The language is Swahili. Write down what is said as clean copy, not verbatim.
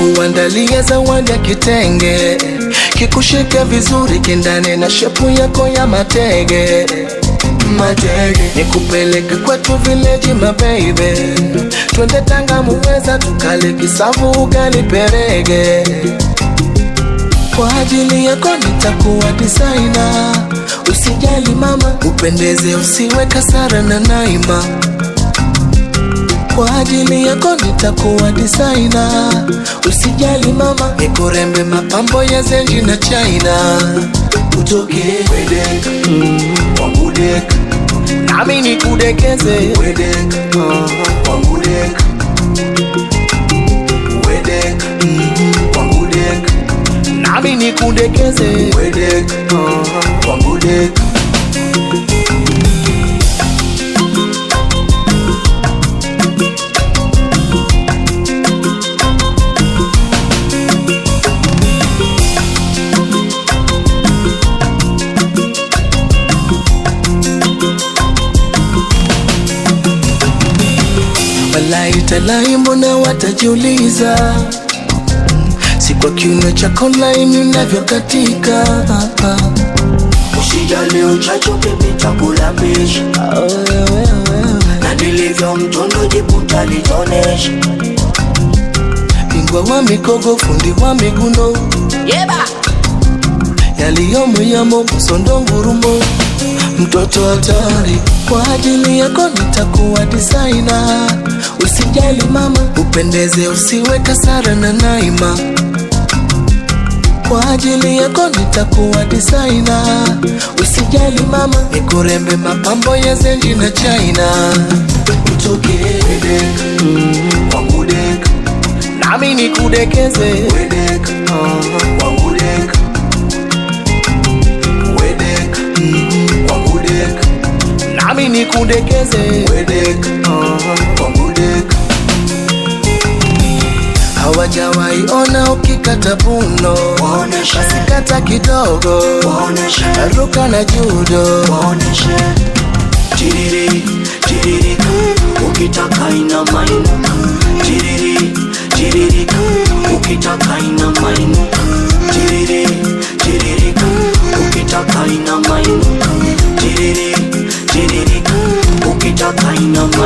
Nitakuandalia zawadi ya kitenge, kikushike vizuri kindane na shepu yako ya matege. Nikupeleke kwetu village my baby, twende Tanga Muheza tukale kisavu ugali perege. Kwa ajili yako nitakuwa designer, usijali mama, upendeze usiwe kasara na Naima. Kwa ajili yako nitakuwa designer, usijali mama, nikurembe mapambo ya Zenji na China. Utoke wedeka, wangudeka, nami nikudekeze. Wedeka, wangudeka, wedeka, wangudeka, nami nikudekeze. Wedeka, wangudeka. Walai talai mbona watajiuliza, si kwa kiuno chako laini unavyokatika. Usijali uchacho baby takulambisha, na nilivyo mtondo jibu talitonesha. Bingwa wa mikogo fundi wa miguno, Yeba yaliyomo yamo msondo ngurumo. Mtoto hatari, kwa ajili yako nitakuwa designer, usijali mama, upendeze usiwe kasara na Naima. Kwa ajili yako nitakuwa designer, usijali mama, nikurembe mapambo ya Zenji na China. utoke wedeka, wangudeka, nami nikudekeze. wedeka, wangudeka, wedeka, wangudeka, nami nikudekeze. wedeka, wangudeka. Hawajawai ona ukikata buno, Waoneshe, kata kidogo, waoneshe, ruka na judo. waoneshe. Tiriri, tiririka, ukitaka ina mainuka. Tiriri, tiririka, ukitaka ina mainuka. Tiriri, tiririka, ukitaka ina mainuka. Tiriri, tiririka, ukitaka ina mainuka.